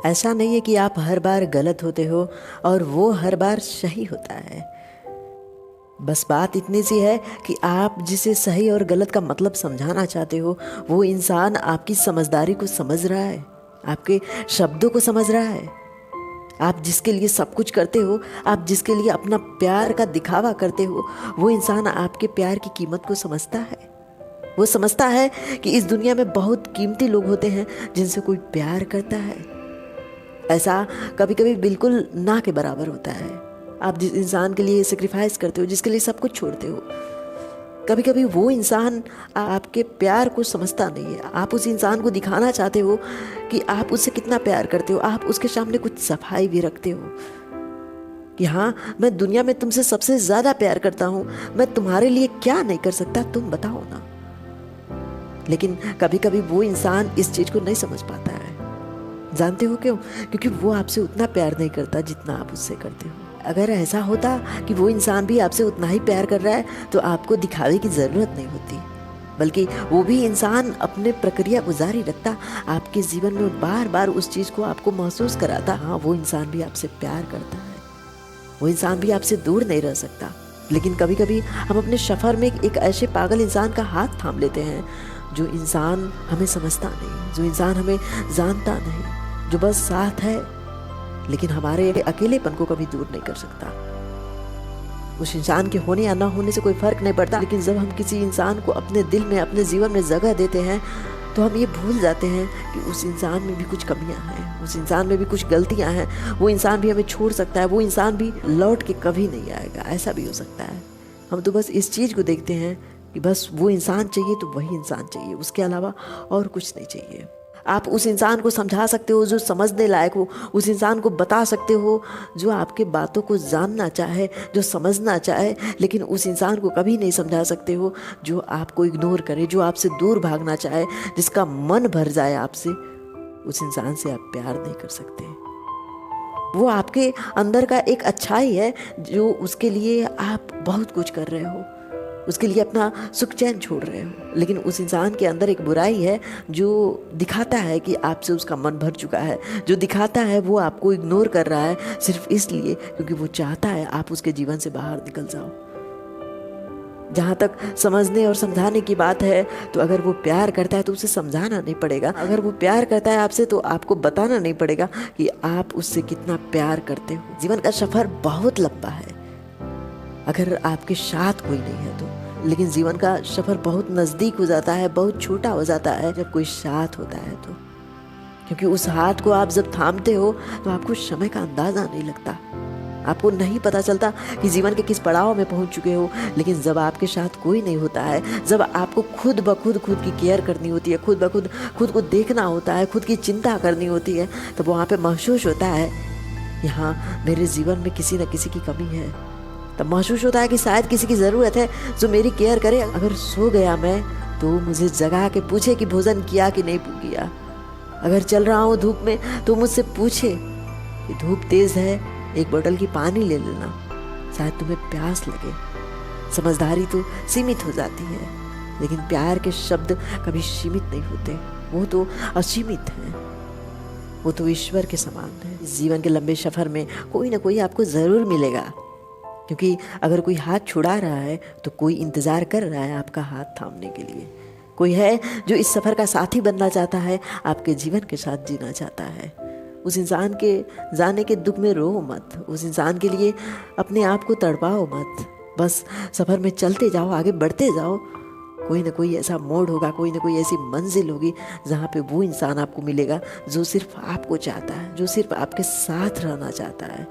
ऐसा नहीं है कि आप हर बार गलत होते हो और वो हर बार सही होता है। बस बात इतनी सी है कि आप जिसे सही और गलत का मतलब समझाना चाहते हो, वो इंसान आपकी समझदारी को समझ रहा है, आपके शब्दों को समझ रहा है। आप जिसके लिए सब कुछ करते हो, आप जिसके लिए अपना प्यार का दिखावा करते हो, वो इंसान आपके प्यार की कीमत को समझता है। वो समझता है कि इस दुनिया में बहुत कीमती लोग होते हैं जिनसे कोई प्यार करता है। ऐसा कभी कभी बिल्कुल ना के बराबर होता है। आप जिस इंसान के लिए सेक्रीफाइस करते हो, जिसके लिए सब कुछ छोड़ते हो, कभी कभी वो इंसान आपके प्यार को समझता नहीं है। आप उस इंसान को दिखाना चाहते हो कि आप उससे कितना प्यार करते हो। आप उसके सामने कुछ सफाई भी रखते हो कि हाँ, मैं दुनिया में तुमसे सबसे ज़्यादा प्यार करता हूँ, मैं तुम्हारे लिए क्या नहीं कर सकता, तुम बताओ ना। लेकिन कभी कभी वो इंसान इस चीज़ को नहीं समझ पाता है। जानते हो क्यों? क्योंकि वो आपसे उतना प्यार नहीं करता जितना आप उससे करते हो। अगर ऐसा होता कि वो इंसान भी आपसे उतना ही प्यार कर रहा है तो आपको दिखावे की ज़रूरत नहीं होती, बल्कि वो भी इंसान अपने प्रक्रिया को जारी रखता, आपके जीवन में बार बार उस चीज़ को आपको महसूस कराता। हाँ, वो इंसान भी आपसे प्यार करता है, वो इंसान भी आपसे दूर नहीं रह सकता। लेकिन कभी कभी हम अपने सफ़र में एक ऐसे पागल इंसान का हाथ थाम लेते हैं, जो इंसान हमें समझता नहीं, जो इंसान हमें जानता नहीं, जो बस साथ है लेकिन हमारे अकेलेपन को कभी दूर नहीं कर सकता। उस इंसान के होने या ना होने से कोई फर्क नहीं पड़ता, लेकिन जब हम किसी इंसान को अपने दिल में, अपने जीवन में जगह देते हैं, तो हम ये भूल जाते हैं कि उस इंसान में भी कुछ कमियां हैं, उस इंसान में भी कुछ गलतियां हैं। वो इंसान भी हमें छोड़ सकता है, वो इंसान भी लौट के कभी नहीं आएगा, ऐसा भी हो सकता है। हम तो बस इस चीज़ को देखते हैं कि बस वो इंसान चाहिए तो वही इंसान चाहिए, उसके अलावा और कुछ नहीं चाहिए। आप उस इंसान को समझा सकते हो जो समझने लायक हो, उस इंसान को बता सकते हो जो आपके बातों को जानना चाहे, जो समझना चाहे, लेकिन उस इंसान को कभी नहीं समझा सकते हो जो आपको इग्नोर करे, जो आपसे दूर भागना चाहे, जिसका मन भर जाए आपसे। उस इंसान से आप प्यार नहीं कर सकते। वो आपके अंदर का एक अच्छाई है जो उसके लिए आप बहुत कुछ कर रहे हो, उसके लिए अपना सुख चैन छोड़ रहे हो। लेकिन उस इंसान के अंदर एक बुराई है जो दिखाता है कि आपसे उसका मन भर चुका है, जो दिखाता है वो आपको इग्नोर कर रहा है सिर्फ इसलिए क्योंकि वो चाहता है आप उसके जीवन से बाहर निकल जाओ। जहाँ तक समझने और समझाने की बात है, तो अगर वो प्यार करता है तो उसे समझाना नहीं पड़ेगा। अगर वो प्यार करता है आपसे तो आपको बताना नहीं पड़ेगा कि आप उससे कितना प्यार करते हो। जीवन का सफ़र बहुत लंबा है अगर आपके साथ कोई नहीं है तो, लेकिन जीवन का सफ़र बहुत नज़दीक हो जाता है, बहुत छोटा हो जाता है जब कोई साथ होता है तो। क्योंकि उस हाथ को आप जब थामते हो तो आपको समय का अंदाज़ा नहीं लगता, आपको नहीं पता चलता कि जीवन के किस पड़ाव में पहुंच चुके हो। लेकिन जब आपके साथ कोई नहीं होता है, जब आपको खुद ब खुद खुद की केयर करनी होती है, खुद ब खुद खुद को देखना होता है, खुद की चिंता करनी होती है, तब वहाँ पे महसूस होता है यहाँ मेरे जीवन में किसी न किसी की कमी है। तब महसूस होता है कि शायद किसी की ज़रूरत है जो मेरी केयर करे। अगर सो गया मैं तो मुझे जगा के पूछे कि भोजन किया कि नहीं किया। अगर चल रहा हूँ धूप में तो मुझसे पूछे कि धूप तेज़ है, एक बोतल की पानी ले लेना, शायद तुम्हें प्यास लगे। समझदारी तो सीमित हो जाती है, लेकिन प्यार के शब्द कभी सीमित नहीं होते, वो तो असीमित हैं, वो तो ईश्वर के समान है। इस जीवन के लंबे सफ़र में कोई ना कोई आपको ज़रूर मिलेगा, क्योंकि अगर कोई हाथ छुड़ा रहा है तो कोई इंतज़ार कर रहा है आपका हाथ थामने के लिए। कोई है जो इस सफ़र का साथी बनना चाहता है, आपके जीवन के साथ जीना चाहता है। उस इंसान के जाने के दुख में रो मत, उस इंसान के लिए अपने आप को तड़पाओ मत। बस सफ़र में चलते जाओ, आगे बढ़ते जाओ। कोई ना कोई ऐसा मोड़ होगा, कोई ना कोई ऐसी मंजिल होगी जहाँ पे वो इंसान आपको मिलेगा जो सिर्फ आपको चाहता है, जो सिर्फ आपके साथ रहना चाहता है।